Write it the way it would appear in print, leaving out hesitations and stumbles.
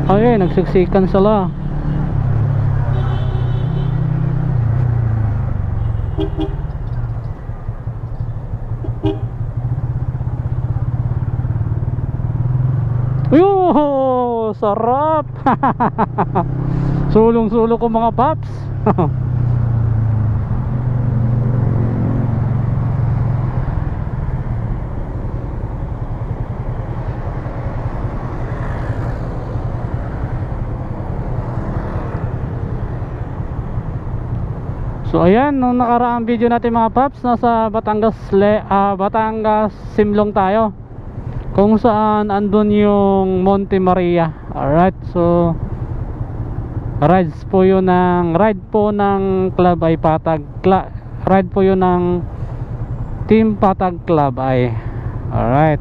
Ay, nagsiksikan sila. Yo, sarap. Sulong-sulo ko mga paps. So ayan, nung nakaraang video natin mga paps, nasa Batangas Simlong tayo, kung saan andun yung Monte Maria. Alright, so ride po ng club ay Patag ride po yun ng Team Patag Club ay. Alright,